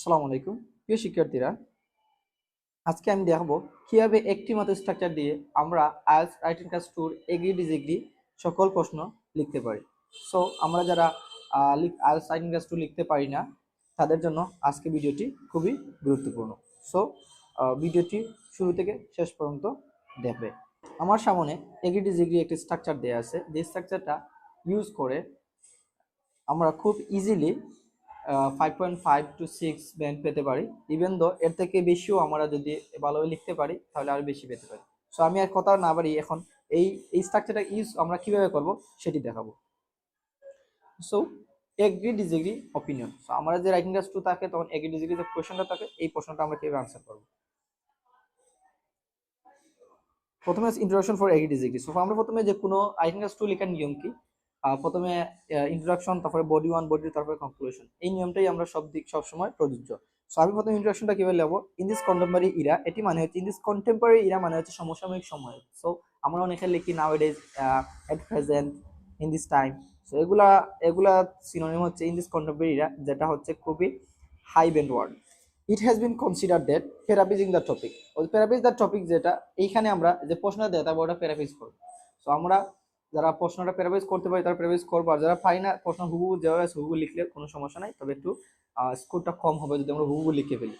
আসসালামু আলাইকুম প্রিয় শিক্ষার্থীরা, আজকে আমি দেখাবো কিভাবে একটি মাত্র স্ট্রাকচার দিয়ে আমরা IELTS writing class 2 agree disagree সকল প্রশ্ন লিখতে পারি। সো আমরা যারা আইএলটিএস রাইটিং ক্লাস 2 লিখতে পারি না তাদের জন্য আজকে ভিডিওটি খুবই গুরুত্বপূর্ণ। সো ভিডিওটি শুরু থেকে শেষ পর্যন্ত দেখবে। আমার সামনে এগ্রি ডিসএগ্রি একটি স্ট্রাকচার দেওয়া আছে, যে স্ট্রাকচারটা ইউজ করে আমরা খুব ইজিলি 5.5 to 6 ব্যান্ড পেতে পারি। ইভেন দো এর থেকে বেশিও আমরা যদি ভালোভাবে লিখতে পারি তাহলে আরো বেশি পেতে পারি। সো আমি আর কথা না বাড়ি এখন এই স্ট্রাকচারটা ইউজ আমরা কিভাবে করব সেটি দেখাবো। So agree disagree opinion. So আমরা যে রাইটিং ক্লাস 2 থাকে তখন এগ্রি ডিসএগ্রি যে কোশ্চেনটা থাকে এই প্রশ্নটা আমরা কিভাবে আনসার করব। প্রথমে introduction for agree disagree. So আমরা প্রথমে যে কোনো রাইটিং ক্লাস 2 লেখার নিয়ম কি, প্রথমে ইন্ট্রোডাকশন, তারপরে বডি 1, বডি 2, তারপরে কনক্লুশন। এই নিয়মটাই আমরা সব সময় প্রযোজ্য। সো আমি প্রথমে ইন্ট্রোডাকশনটা কিভাবে লিখব, ইন দিস কন্টেম্পোরারি ইরা, এটি মানে হচ্ছে ইন দিস কন্টেম্পোরারি ইরা মানে হচ্ছে সমসাময়িক সময়। সো আমরা অনেকে লিখি nowadays, at present, in this time. So এগুলা সিনোনিম হচ্ছে ইন দিস কন্টেম্পোরারি ইরা, যেটা হচ্ছে খুবই high band word. It has been consider that paraphrasing the topic. ওই প্যারাফ্রেজ দ্য টপিক, যেটা এইখানে আমরা যে প্রশ্নটা দেয় তারপর ওটা প্যারাফ্রেজ করবো। সো আমরা যারা প্রশ্নটা প্যারাফ্রেজ করতে পারি তারা প্যারাফ্রেজ করবো, আর যারা পারি না প্রশ্ন হুবহু যেভাবে আছে হুবহু লিখলে কোনো সমস্যা নাই, তবে একটু স্কোরটা কম হবে যদি আমরা হুবহু লিখে ফেলি।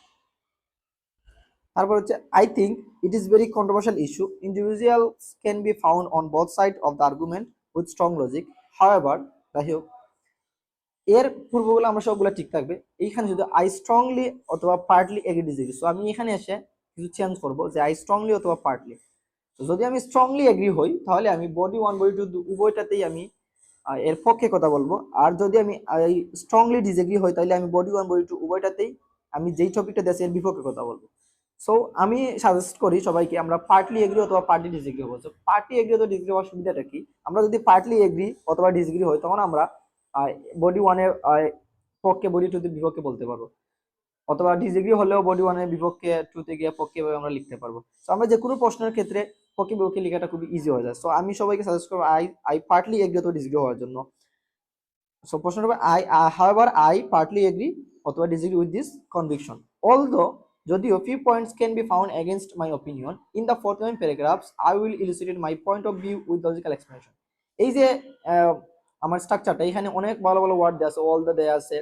তারপর হচ্ছে I think it is very controversial issue, individuals can be found on both side of the argument with strong logic, however. যাই হোক, এর পূর্বগুলো আমরা সবগুলো ঠিক থাকবে। এইখানে যদি আই স্ট্রংলি অথবা পার্টলি এগ্রি ডিসএগ্রি, সো আমি এখানে এসে কিছু চেঞ্জ করব যে আই স্ট্রংলি অথবা পার্টলি। যদি আমি স্ট্রংলি এগ্রি হই তাহলে আমি বডি 1, বডি 2 উভয়টাতেই আমি এর পক্ষে কথা বলবো। আর যদি আমি স্ট্রংলি ডিসএগ্রি হই তাহলে আমি বডি 1, বডি 2 উভয়টাতেই আমি যেই টপিকটা দেশে এর বিপক্ষে কথা বলবো। সো আমি সাজেস্ট করি সবাইকে আমরা পার্টলি এগ্রি অথবা পার্টলি ডিসএগ্রি হবো। সো পার্টলি এগ্রি অথবা ডিসএগ্রি হওয়ার সুবিধাটা কি, আমরা যদি পার্টলি এগ্রি অথবা ডিসএগ্রি হই তখন আমরা বডি 1 এর পক্ষে, বডি 2 এর বিপক্ষে বলতে পারবো, অথবা ডিসএগ্রি হলেও বডি 1 এর বিপক্ষে 2 তে গিয়ে পক্ষে আমরা লিখতে পারবো। সো আমরা যে কোনো প্রশ্নের ক্ষেত্রে পক্ষে বিপক্ষে লেখাটা খুবই ইজি হয়ে যায়। সো আমি সবাইকে সাজেস্ট করবো আই পার্টলি এগ্রি অথবা ডিসএগ্রি হওয়ার জন্য। সো প্রশ্ন নম্বর হাউএভার আই পার্টলি এগ্রি অথবা disagree with this conviction, although যদিও few points can be found against my opinion in the forthcoming paragraphs I will illustrate my point of view with logical explanation. এই যে আমার স্ট্রাকচারটা, এখানে অনেক ভালো ভালো ওয়ার্ড দেয়া আছে, অল দা দেয়া আছে,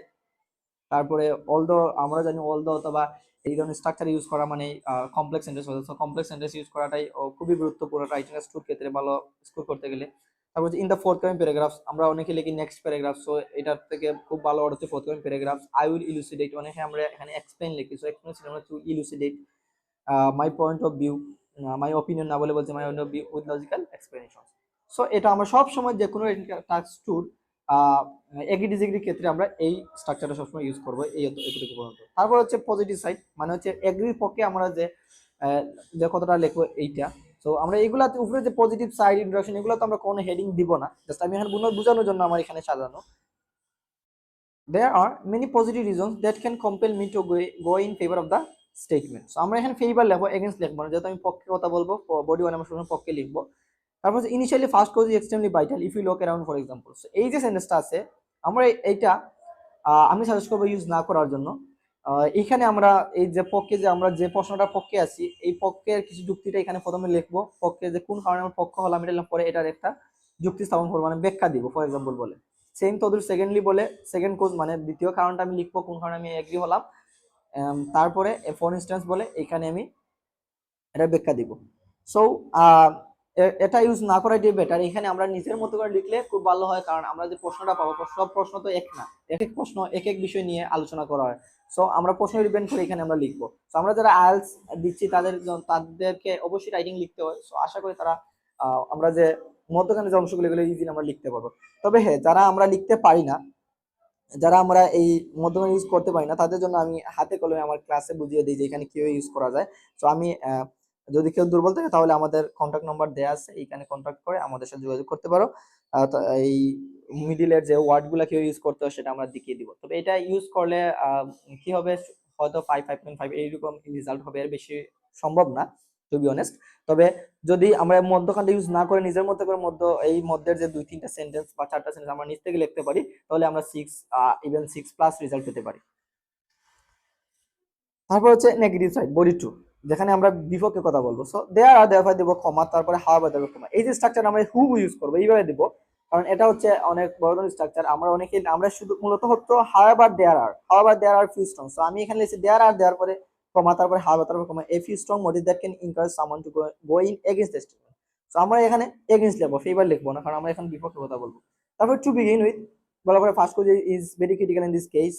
তারপরে অলদো আমরা জানি অলদো অথবা এই ধরনের স্ট্রাকচার ইউজ করা মানে কমপ্লেক্স সেন্টেন্স হচ্ছে। সো কমপ্লেক্স সেন্টেন্স ইউজ করাটাই খুবই গুরুত্বপূর্ণ রাইটিং স্কুল ক্ষেত্রে ভালো স্কোর করতে গেলে। তারপর ইন দ্য ফোর্থকামিং প্যারাগ্রাফস, আমরা অনেকে লিখি নেক্সট প্যারাগ্রাফ। সো এটার থেকে খুব ভালো ওয়ার্ড হচ্ছে forthcoming paragraphs. I will elucidate, অনেকে আমরা এখানে এক্সপ্লেইন লিখি। সো এক্সপ্লেইন আমরা to elucidate my point of view, my opinion না বলে বলছে my point of view with logical explanation. So এটা আমরা সব সময় যে কোনো টাস্ক টুর এগ্রি ডিসএগ্রি ক্ষেত্রে আমরা এই স্ট্রাকচারটা সবসময় ইউজ করবো, এই এতটুকু পর্যন্ত। তারপর হচ্ছে পজিটিভ সাইড, মানে হচ্ছে এগ্রির পক্ষে আমরা যে কথাটা লিখবো এইটা। সো আমরা এগুলাতে উপরে যে পজিটিভ সাইড ইন্ট্রোডাকশন, এগুলো তো আমরা কোনো হেডিং দিব না, জাস্ট আমি এখানে বোঝানোর জন্য আমার এখানে সাজানো। There are many positive reasons that can compel me to go in favor of the statement. So আমরা এখানে ফেভার লিখবো, এগেইনস্ট লিখবো না, যেহেতু আমি পক্ষে কথা বলবো বডি 1 আমরা সবসময় পক্ষে লিখবো। তারপর initially first cause is extremely vital if you look around for example. So এই যে সেন্টেন্সটা আছে আমরা এইটা আমি সাজেস্ট করবো ইউজ না করার জন্য। এইখানে আমরা এই যে পক্ষে যে আমরা যে প্রশ্নটার পক্ষে আছি এই পক্ষের কিছু যুক্তিটা এখানে প্রথমে লিখবো, পক্ষে যে কোন কারণে আমরা পক্ষ হলাম এটা পরে এটার একটা যুক্তি স্থাপন করবো, মানে ব্যাখ্যা দিব ফর এক্সাম্পল বলে। সেম তদুর সেকেন্ডলি বলে সেকেন্ড কোজ মানে দ্বিতীয় কারণটা আমি লিখবো কোন কারণে আমি এগ্রি হলাম। তারপরে ফর ইনস্ট্যান্স বলে এখানে আমি এটা ব্যাখ্যা দিব। সো এটা ইউজ না করাটাই বেটার। এখানে আমরা নিজের মতো করে লিখলে খুব ভালো হয়, কারণ আমরা যে প্রশ্নটা পাবো সব প্রশ্ন তো এক না, এক এক প্রশ্ন এক এক বিষয় নিয়ে আলোচনা করা হয়। সো আমরা প্রশ্ন ডিপেন্ড করে এখানে আমরা লিখবো। সো আমরা যারা আইএলটিএস দিচ্ছি তাদেরকে অবশ্যই রাইটিং লিখতে হয়। সো আশা করি তারা আমরা যে মধ্যখানে যে অংশগুলো এগুলো ইজিলি আমরা লিখতে পারবো। তবে হ্যাঁ, যারা আমরা লিখতে পারি না, যারা আমরা এই মধ্যখানে ইউজ করতে পারি না, তাদের জন্য আমি হাতে কলমে আমার ক্লাসে বুঝিয়ে দিই যে এখানে কিভাবে ইউজ করা যায়। তো আমি যদি কেউ দুর্বল থাকে তাহলে আমাদের কন্ট্যাক্ট নাম্বার দেওয়া আছে, এইখানে কন্ট্যাক্ট করে আমাদের সাথে যোগাযোগ করতে পারো। এই মিডিলের যে ওয়ার্ডগুলো কিভাবে ইউজ করতে হয় সেটা আমরা দেখিয়ে দিব। তবে এটা ইউজ করলে কি হবে, হয়তো 5.5 এইরকম রেজাল্ট হবে, এর বেশি সম্ভব না টু বি অনেস্ট। তবে যদি আমরা মধ্যখানটা ইউজ না করে নিজের মতো করে এই মধ্যের যে 2-3টা সেন্টেন্স বা 4টা সেন্টেন্স আমরা নিজ থেকে লিখতে পারি তাহলে আমরা 6 ইভেন 6+ রেজাল্ট পেতে পারি। তারপর হচ্ছে নেগেটিভ সাইড বডি টু, যেখানে আমরা বিপক্ষে কথা বলবো। সো দেয়ার আর দেয়ার দেবো কমা, তারপরে হাওয়ার দেবো কমা। এই যে স্ট্রাকচার আমরা হু ইউজ করবো এইভাবে দিব, কারণ এটা হচ্ছে অনেক বড় ধরনের স্ট্রাকচার। আমরা অনেকে আমরা শুধু মূলত হচ্ছে হাওয়ার দেয়ার আর ফিউ স্ট্রং। সো আমি এখানে লিখেছি দেয়ার আর দেয়ার পরে কমা, তারপরে হাওয়ার তারপরে comma, a few strong motive that can encourage someone to go in against the statement. So আমরা এখানে এগেইনস্ট লিখবো, ফেভার লিখবো না, কারণ আমরা এখানে বিপক্ষে কথা বলবো। তারপর টু বিগিন উইথ বলার পরে first cause is very critical in this case,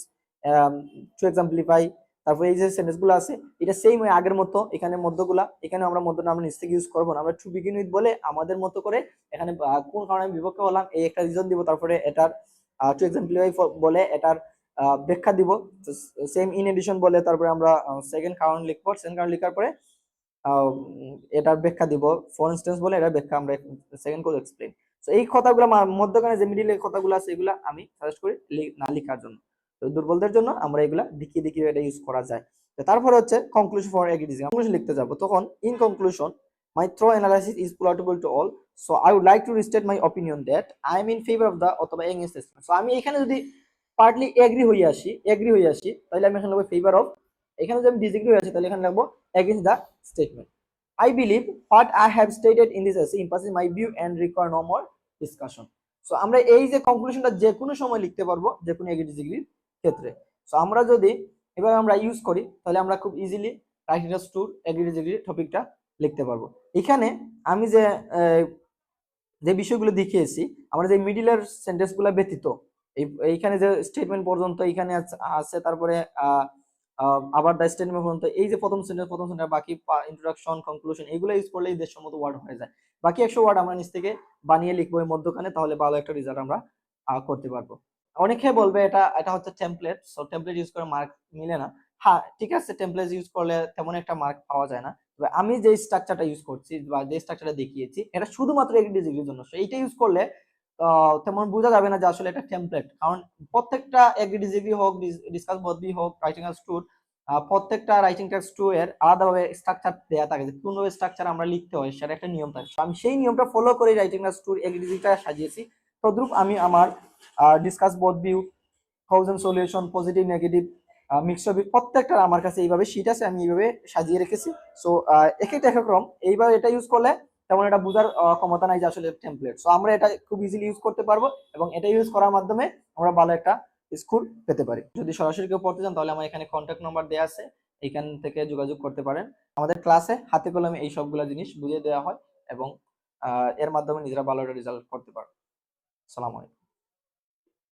to exemplify. তারপরে এই যে সেন্টেন্স গুলো আছে এটা সেম ওই আগের মতো, এখানে মধ্যগুলা, এখানে আমরা মধ্যটা আমরা নিচ থেকে ইউজ করবো না, আমরা টু বিগিন উইথ বলে আমাদের মতো করে এখানে কোন কারণে আমি বিপক্ষে হলাম এই একটা রিজন দিব, তারপরে এটার টু এক্সাম্পলিফাই বলে এটার ব্যাখ্যা দিব, সেম ইন এডিশন বলে তারপরে আমরা সেকেন্ড কারণ লিখবো, সেকেন্ড কারণ লেখার পরে এটার ব্যাখ্যা দিব, ফর ইনস্টেন্স বলে এটার ব্যাখ্যা আমরা সেকেন্ড কোড এক্সপ্লেইন। তো এই কথাগুলো মধ্যখানে যে মিডিলের কথাগুলো আছে এগুলা আমি সাজেস্ট করি না লেখার জন্য। তো দুর্বলদের জন্য আমরা এগুলা দেখিয়ে দেখিয়ে এটা ইউজ করা যায়। তারপরে হচ্ছে কনক্লুশন ফর এগ্রিডিজিং, কনক্লুশন লিখতে যাব, তখন in conclusion my thorough analysis is palatable to all, so I would like to restate my opinion that I am in favour of the অথবা এগেইনস্ট দিস। সো আমি এখানে যদি পার্টলি এগ্রি হয়ে আসি তাহলে আমি এখানে লিখব ফেভার অফ, এখানে যদি আমি ডিসএগ্রি হয়ে আসি তাহলে এখানে লিখব against the statement. I believe what I have stated in this essay impasses my view and require no more discussion. So আমরা এই যে কনক্লুশনটা যে কোনো সময় লিখতে পারবো যে কোনো এগ্রি ডিগ্রির ক্ষেত্রে। সো আমরা যদি এভাবে আমরা ইউজ করি তাহলে আমরা খুব ইজিলি রাইটিংস টুর এগ্রি ডিগ্রির টপিকটা লিখতে পারবো। এখানে আমি যে যে বিষয়গুলো দেখিয়েছি, আমরা যে মিডিলের সেন্টেন্সগুলো ব্যতীত এইখানে যে স্টেটমেন্ট পর্যন্ত এখানে আছে, তারপরে আবার দ্য স্টেটমেন্ট পর্যন্ত, এই যে প্রথম সেন্টেন্স বাকি ইন্ট্রোডাকশন কনক্লুশন এগুলো ইউজ করলেই দেশসম্মত ওয়ার্ড হয়ে যায়। বাকি 100 ওয়ার্ড আমরা নিচ থেকে বানিয়ে লিখবো এই মধ্যখানে, তাহলে ভালো একটা রেজাল্ট আমরা করতে পারবো। অনেকে বলবে এটা এটা হচ্ছে টেমপ্লেট, সো টেমপ্লেট ইউজ করে মার্ক মিলে না। হ্যাঁ ঠিক আছে, টেমপ্লেট ইউজ করলে তেমন একটা মার্ক পাওয়া যায় না, তবে আমি যে স্ট্রাকচারটা ইউজ করছি বা যে স্ট্রাকচারটা দেখিয়েছি এটা শুধুমাত্র এগ্রি ডিগ্রির জন্য। সো এইটা ইউজ করলে তেমন বোঝা যাবে না যে আসলে এটা টেমপ্লেট, কারণ প্রত্যেকটা এগ্রি ডিগ্রি হোক, ডিসকাস বদবি হোক, রাইটিং আস টুর, প্রত্যেকটা রাইটিং টেক্সট টু এর আলাদাভাবে স্ট্রাকচার দেয়া থাকে, যে কোনভাবে স্ট্রাকচার আমরা লিখতে হয় সেটা একটা নিয়ম থাকে। আমি সেই নিয়মটা ফলো করে রাইটিং ক্লাস টুর এগ্রিডিটা সাজিয়েছি। তদ্রূপ আমি আমার discuss both view, thousand solution, positive negative, mixed প্রত্যেকটা আমার কাছে এইভাবে শীট আছে, আমি এইভাবে সাজিয়ে রেখেছি। সো এক একটা এক এক রকম, এইভাবে এটা ইউজ করলে তেমন এটা বোঝার ক্ষমতা নাই যে আসলে টেমপ্লেট। সো আমরা এটা খুব ইজিলি ইউজ করতে পারবো এবং এটা ইউজ করার মাধ্যমে আমরা ভালো একটা স্কোর পেতে পারি। যদি সরাসরি কেউ পড়তে চান তাহলে আমার এখানে কন্ট্যাক্ট নাম্বার দেওয়া আছে, এখান থেকে যোগাযোগ করতে পারেন। আমাদের ক্লাসে হাতে কলমে এই সবগুলা জিনিস বুঝিয়ে দেওয়া হয় এবং এর মাধ্যমে নিজেরা ভালো একটা রেজাল্ট করতে পারবে। আসসালামু আলাইকুম।